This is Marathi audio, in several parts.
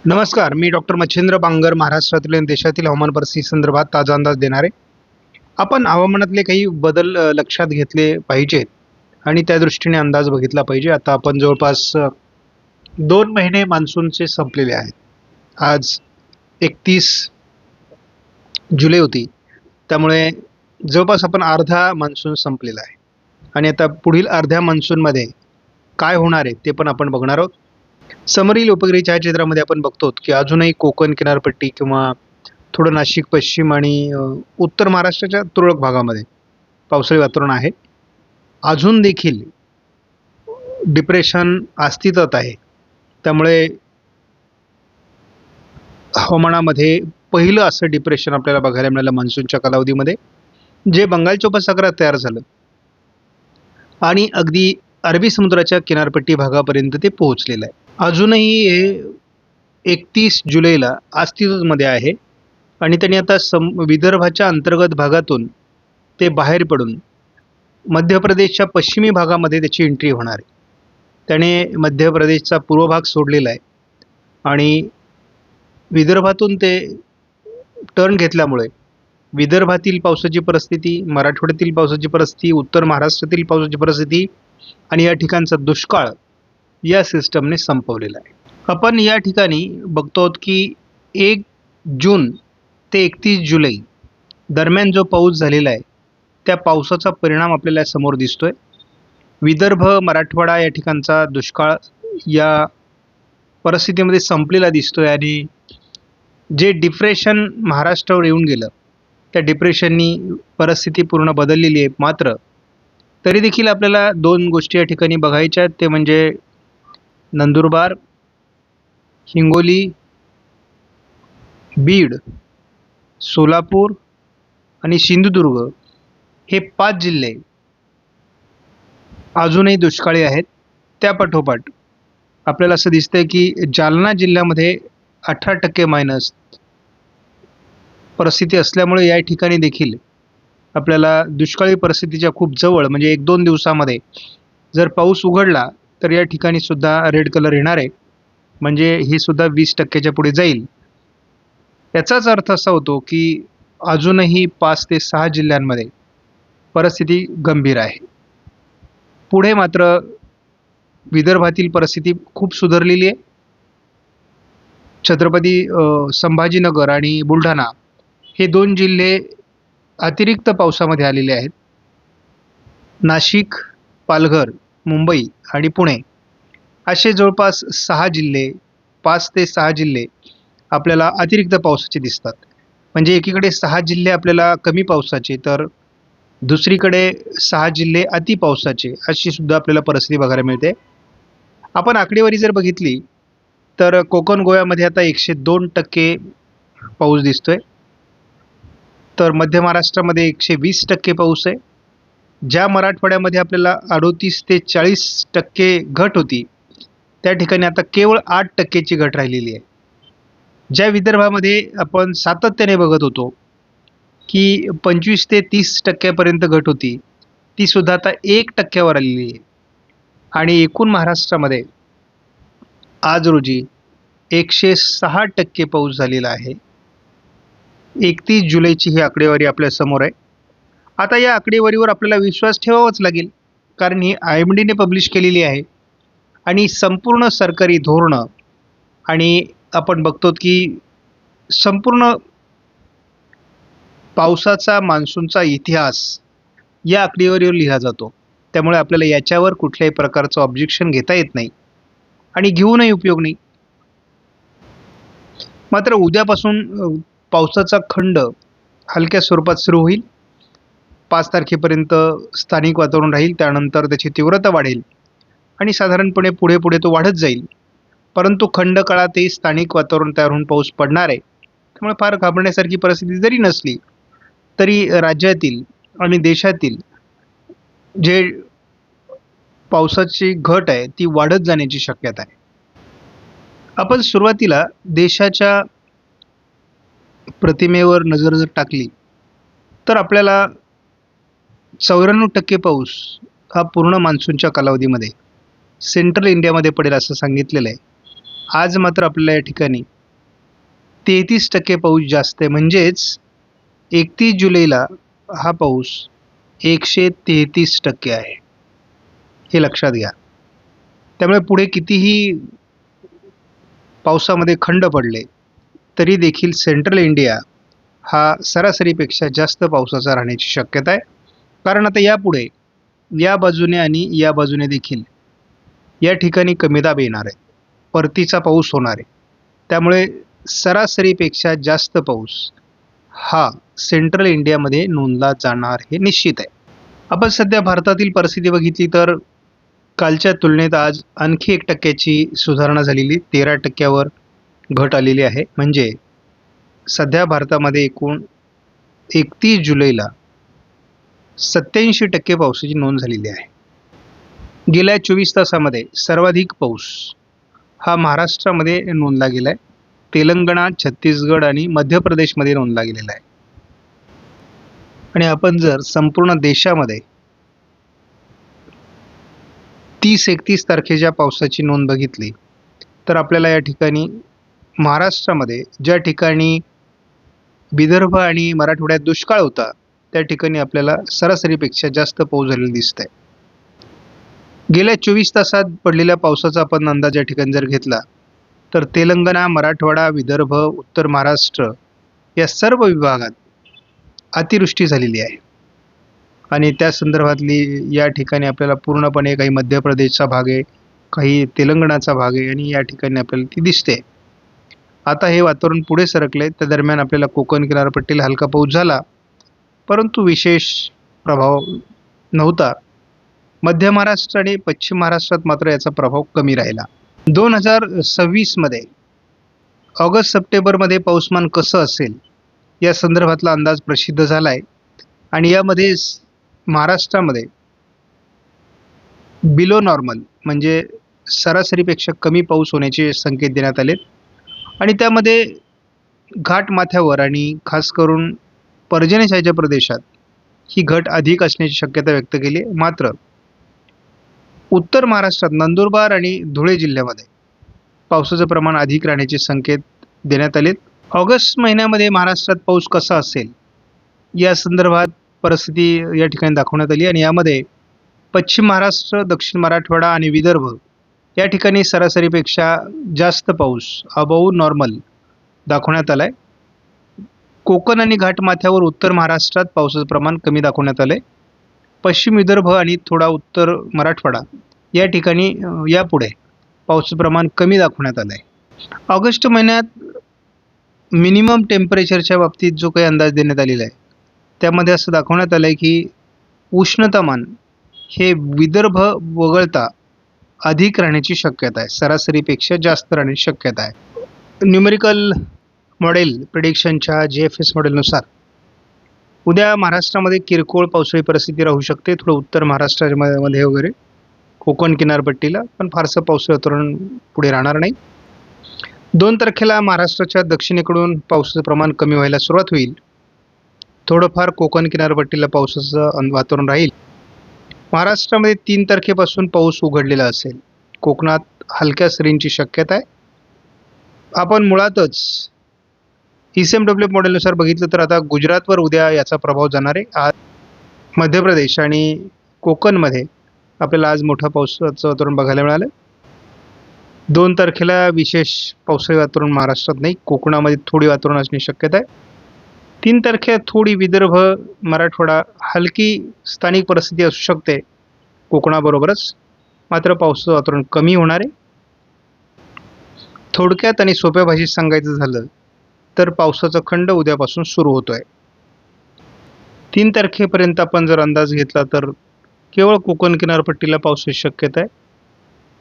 नमस्कार, मी डॉक्टर मच्छिंद्र बांगर महाराष्ट्रातील आणि देशातील हवामान परिस्थिती संदर्भात ताजा अंदाज देणार आहे. आपण हवामानातले काही बदल लक्षात घेतले पाहिजेत आणि त्या दृष्टीने अंदाज बघितला पाहिजे. आता आपण जवळपास 2 महिने मान्सूनचे संपलेले आहेत. आज 31 जुलै होती. त्यामुळे जवळपास आपण अर्धा मान्सून संपलेला आहे आणि आता पुढील अर्ध्या मान्सूनमध्ये काय होणार आहे ते पण आपण बघणार आहोत. समोरील उपग्रही छायाचित्रामध्ये आपण बघतो की अजूनही कोकण किनारपट्टी किंवा थोडं नाशिक पश्चिम आणि उत्तर महाराष्ट्राच्या तुरळक भागामध्ये पावसाळी वातावरण आहे. अजून देखील डिप्रेशन अस्तित्वात आहे. त्यामुळे हवामानामध्ये पहिलं असं डिप्रेशन आपल्याला बघायला मिळालं मान्सूनच्या कालावधीमध्ये, जे बंगालच्या उपसागरात तयार झालं आणि अगदी अरबी समुद्राच्या किनारपट्टी भागापर्यंत ते पोहोचलेलं आहे. अजूनही हे 31 जुलैला अस्तित्वामध्ये आहे आणि त्यांनी आता विदर्भाच्या अंतर्गत भागातून ते बाहेर पडून मध्य प्रदेशच्या पश्चिमी भागामध्ये त्याची एंट्री होणार आहे. त्याने मध्य प्रदेशचा पूर्व भाग सोडलेला आहे आणि विदर्भातून ते टर्न घेतल्यामुळे विदर्भातील पावसाची परिस्थिती, मराठवाड्यातील पावसाची परिस्थिती, उत्तर महाराष्ट्रातील पावसाची परिस्थिती आणि या ठिकाणचा दुष्काळ या सिस्टमने संपवलेला आहे. आपण या ठिकाणी बघतो की 1 जून ते 31 जुलै दरम्यान जो पाऊस झालेला आहे त्या पावसाचा परिणाम आपल्याला समोर दिसतोय. विदर्भ, मराठवाडा या ठिकाणचा दुष्काळ या परिस्थितीमध्ये संपलेला दिसतोय आणि जे डिप्रेशन महाराष्ट्रावर येऊन गेलं त्या डिप्रेशननी परिस्थिती पूर्ण बदललेली आहे. मात्र तरी देखील आपल्याला 2 गोष्टी या ठिकाणी बघायच्या आहेत. ते म्हणजे नंदुरबार, हिंगोली, बीड, सोलापूर आणि सिंधुदुर्ग हे 5 जिल्हे अजूनही दुष्काळी आहेत. त्या पाठोपाठ आपल्याला असं दिसतंय की जालना जिल्ह्यामध्ये 18% मायनस परिस्थिती असल्यामुळे या ठिकाणी देखील आपल्याला दुष्काळी परिस्थितीच्या खूप जवळ, म्हणजे 1-2 दिवसामध्ये जर पाऊस उघडला तर या ठिकाणी सुद्धा रेड कलर येणार आहे. म्हणजे ही सुद्धा 20%च्या पुढे जाईल. याचाच अर्थ असा होतो की अजूनही 5 ते 6 जिल्ह्यांमध्ये परिस्थिती गंभीर आहे. पुढे मात्र विदर्भातील परिस्थिती खूप सुधारलेली आहे. छत्रपती संभाजीनगर आणि बुलढाणा हे 2 जिल्हे अतिरिक्त पावसामध्ये आलेले आहेत. नाशिक, पालघर, मुंबई आणि पुणे असे जवळपास 6 जिल्हे, 5 ते 6 जिल्हे आपल्याला अतिरिक्त पावसाचे दिसतात. म्हणजे एकीकडे 6 जिल्हे आपल्याला कमी पावसाचे, तर दुसरीकडे 6 जिल्हे अति पावसाचे, अशी सुद्धा आपल्याला परिस्थिती बघायला मिळते. आपण आकडेवारी जर बघितली तर कोकण गोव्यामध्ये आता 102% पाऊस दिसतोय. तर मध्य महाराष्ट्रामध्ये 120% पाऊस आहे. ज्या मराठवाड्यामध्ये आपल्याला 38 ते 40% घट होती त्या ठिकाणी आता केवळ 8%ची घट राहिलेली आहे. ज्या विदर्भामध्ये आपण सातत्याने बघत होतो की 25 ते 30% घट होती, ती सुद्धा आता 1%वर आलेली आहे. आणि एकूण महाराष्ट्रामध्ये आज रोजी 106% पाऊस झालेला आहे. 31 जुलैची ही आकडेवारी आपल्या समोर आहे. आता या आकडेवारीवर आपल्याला विश्वास ठेवावाच लागेल, कारण ही IMDने पब्लिश केलेली आहे आणि संपूर्ण सरकारी धोरणं आणि आपण बघतो की संपूर्ण पावसाचा, मान्सूनचा इतिहास या आकडेवारीवर लिहिला जातो. त्यामुळे आपल्याला याच्यावर कुठल्याही प्रकारचं ऑब्जेक्शन घेता येत नाही आणि घेऊनही उपयोग नाही. मात्र उद्यापासून पावसाचा खंड हलक्या स्वरूपात सुरू होईल. 5 तारखेपर्यंत स्थानिक वातावरण राहील, त्यानंतर त्याची तीव्रता वाढेल आणि साधारणपणे पुढे पुढे तो वाढत जाईल. परंतु खंड काळातही स्थानिक वातावरण तयार होऊन पाऊस पडणार आहे. त्यामुळे फार घाबरण्यासारखी परिस्थिती जरी नसली तरी राज्यातील आणि देशातील जे पावसाची घट आहे ती वाढत जाण्याची शक्यता आहे. आपण सुरुवातीला देशाच्या प्रतिमेवर नजर जर टाकली तर आपल्याला 94% पाऊस हा पूर्ण मान्सूनच्या कालावधीमध्ये सेंट्रल इंडियामध्ये पडेल असं सांगितलेलं आहे. आज मात्र आपल्याला या ठिकाणी 33% पाऊस जास्त आहे. म्हणजेच 31 जुलैला हा पाऊस 133% आहे. हे लक्षात घ्या. त्यामुळे पुढे कितीही पावसामध्ये खंड पडले तरी देखील सेंट्रल इंडिया हा सरासरीपेक्षा जास्त पावसाचा राहण्याची शक्यता आहे. कारण आता यापुढे या बाजूने आणि या बाजूने देखील या ठिकाणी कमी दाब येणार आहे. परतीचा पाऊस होणार आहे. त्यामुळे सरासरीपेक्षा जास्त पाऊस हा सेंट्रल इंडियामध्ये नोंदला जाणार हे निश्चित आहे. आपण सध्या भारतातील परिस्थिती बघितली तर कालच्या तुलनेत आज आणखी 1% सुधारणा झालेली, 13% घट आलेली आहे. म्हणजे सध्या भारतामध्ये एकूण 31 जुलैला 87% पावसाची नोंद झालेली आहे. गेल्या 24 तासामध्ये सर्वाधिक पाऊस हा महाराष्ट्रामध्ये नोंदला गेला आहे. तेलंगणा, छत्तीसगड आणि मध्य प्रदेशमध्ये नोंदला गेलेला आहे. आणि आपण जर संपूर्ण देशामध्ये 30-31 तारखेच्या पावसाची नोंद बघितली तर आपल्याला या ठिकाणी महाराष्ट्रामध्ये ज्या ठिकाणी विदर्भ आणि मराठवाड्यात दुष्काळ होता त्या ठिकाणी आपल्याला सरासरीपेक्षा जास्त पाऊस झालेला दिसत आहे. गेल्या 24 तासात पडलेल्या पावसाचा आपण अंदाज या ठिकाणी जर घेतला तर तेलंगणा, मराठवाडा, विदर्भ, उत्तर महाराष्ट्र या सर्व विभागात अतिवृष्टी झालेली आहे. आणि त्या संदर्भातली या ठिकाणी आपल्याला पूर्णपणे काही मध्य प्रदेशचा भाग आहे, काही तेलंगणाचा भाग आहे आणि या ठिकाणी आपल्याला ती दिसते. आता हे वातावरण पुढे सरकले. त्या दरम्यान आपल्याला कोकण किनारपट्टीला हलका पाऊस झाला, परंतु विशेष प्रभाव नव्हता. मध्य महाराष्ट्र आणि पश्चिम महाराष्ट्रात मात्र याचा प्रभाव कमी राहिला. 2026 मध्ये ऑगस्ट सप्टेंबरमध्ये पाऊसमान कसं असेल या संदर्भातला अंदाज प्रसिद्ध झाला आहे. आणि यामध्ये महाराष्ट्रामध्ये बिलो नॉर्मल म्हणजे सरासरीपेक्षा कमी पाऊस होण्याचे संकेत देण्यात आलेत. आणि त्यामध्ये घाटमाथ्यावर आणि खास करून पर्जन्यछायेच्या प्रदेशात ही घट अधिक असण्याची शक्यता व्यक्त केली आहे. मात्र उत्तर महाराष्ट्रात नंदुरबार आणि धुळे जिल्ह्यामध्ये पावसाचं प्रमाण अधिक राहण्याचे संकेत देण्यात आलेत. ऑगस्ट महिन्यामध्ये महाराष्ट्रात पाऊस कसा असेल या संदर्भात परिस्थिती या ठिकाणी दाखवण्यात आली. आणि यामध्ये पश्चिम महाराष्ट्र, दक्षिण मराठवाडा आणि विदर्भ या ठिकाणी सरासरीपेक्षा जास्त पाऊस अबोव नॉर्मल दाखवण्यात आला आहे. कोकण आणि घाटमाथ्यावर उत्तर महाराष्ट्रात पावसाचं प्रमाण कमी दाखवण्यात आलं आहे. पश्चिम विदर्भ आणि थोडा उत्तर मराठवाडा या ठिकाणी यापुढे पावसाचं प्रमाण कमी दाखवण्यात आलं आहे. ऑगस्ट महिन्यात मिनिमम टेम्परेचरच्या बाबतीत जो काही अंदाज देण्यात आलेला आहे त्यामध्ये असं दाखवण्यात आलं आहे की उष्णतामान हे विदर्भ वगळता अधिक राहण्याची शक्यता आहे, सरासरीपेक्षा जास्त राहण्याची शक्यता आहे. न्यूमेरिकल मॉडेल प्रिडिक्शनच्या GFS मॉडेलनुसार उद्या महाराष्ट्रामध्ये किरकोळ पावसाळी परिस्थिती राहू शकते. थोडं उत्तर महाराष्ट्रामध्ये वगैरे कोकण किनारपट्टीला, पण फारसं पावसाळी वातावरण पुढे राहणार नाही. 2 तारखेला महाराष्ट्राच्या दक्षिणेकडून पावसाचं प्रमाण कमी व्हायला सुरुवात होईल. थोडंफार कोकण किनारपट्टीला पावसाचं वातावरण राहील. महाराष्ट्रामध्ये 3 तारखेपासून पाऊस उघडलेला असेल. कोकणात हलक्या सरींची शक्यता आहे. आपण मुळातच ECMW मॉडेलनुसार बघितलं तर आता गुजरातवर उद्या याचा प्रभाव जाणार आहे. आज मध्य प्रदेश आणि कोकणमध्ये आपल्याला आज मोठा पावसाचं वातावरण बघायला मिळालं. 2 तारखेला विशेष पावसाळी वातावरण महाराष्ट्रात नाही, कोकणामध्ये थोडी वातावरण असण्याची शक्यता आहे. 3 तारखेला थोडी विदर्भ, मराठवाडा हलकी स्थानिक परिस्थिती असू शकते कोकणाबरोबरच, मात्र पावसाचं वातावरण कमी होणार आहे. थोडक्यात आणि सोप्या भाषेत सांगायचं झालं तर पावसाचा खंड उद्यापासून सुरू होतोय. 3 तारखेपर्यंत आपण जर अंदाज घेतला तर केवळ कोकण किनारपट्टीला पावसाची शक्यता आहे.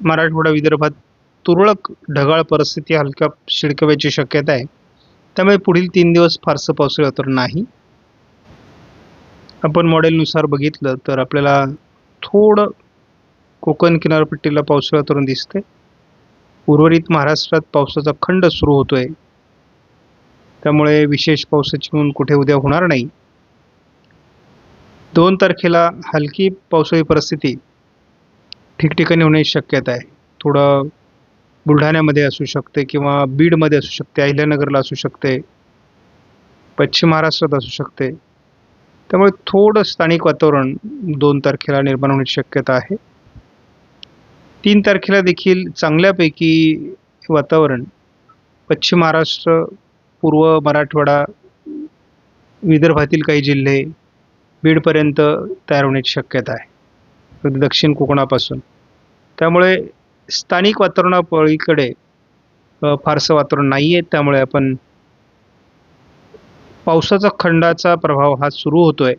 मराठवाडा, विदर्भात तुरळक ढगाळ परिस्थिती, हलक्या शिडकाव्याची शक्यता आहे. त्यामुळे पुढील 3 दिवस फारसं पावसाळी वातावरण नाही. आपण मॉडेलनुसार बघितलं तर आपल्याला थोडं कोकण किनारपट्टीला पावसाळी वातावरण दिसते. उर्वरित महाराष्ट्रात पावसाचा खंड सुरू होतोय, त्यामुळे विशेष पावसाची नोंद कुठे उद्या होणार नाही. 2 तारखेला हलकी पावसाळी परिस्थिती ठिकठिकाणी होण्याची शक्यता आहे. थोडं बुलढाण्यामध्ये असू शकते किंवा बीडमध्ये असू शकते, अहिल्यानगरला असू शकते, पश्चिम महाराष्ट्रात असू शकते. त्यामुळे थोडं स्थानिक वातावरण 2 तारखेला निर्माण होण्याची शक्यता आहे. 3 तारखेला देखील चांगल्यापैकी वातावरण पश्चिम महाराष्ट्र, पूर्व मराठवाडा, विदर्भातील काही जिल्हे, बीडपर्यंत तयार होण्याची शक्यता आहे, अगदी दक्षिण कोकणापासून. त्यामुळे स्थानिक वातावरणापलीकडे फारसं वातावरण नाही आहे. त्यामुळे आपण पावसाचा खंडाचा प्रभाव हा सुरू होतोय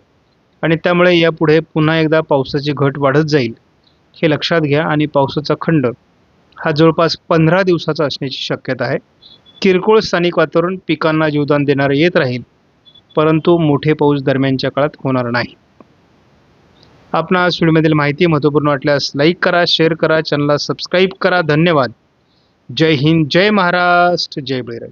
आणि त्यामुळे यापुढे पुन्हा एकदा पावसाची घट वाढत जाईल हे लक्षात घ्या. आणि पावसाचा खंड हा जवळपास 15 दिवसाचा असण्याची शक्यता आहे. किरकोळ स्थानिक वातावरण पिकांना जीवदान देणारं येत राहील, परंतु मोठे पाऊस दरम्यानच्या काळात होणार नाही. आपणास व्हिडिओमधील माहिती महत्त्वपूर्ण वाटल्यास लाईक करा, शेअर करा, चॅनलला सबस्क्राईब करा. धन्यवाद. जय हिंद, जय महाराष्ट्र, जय बळीराजा.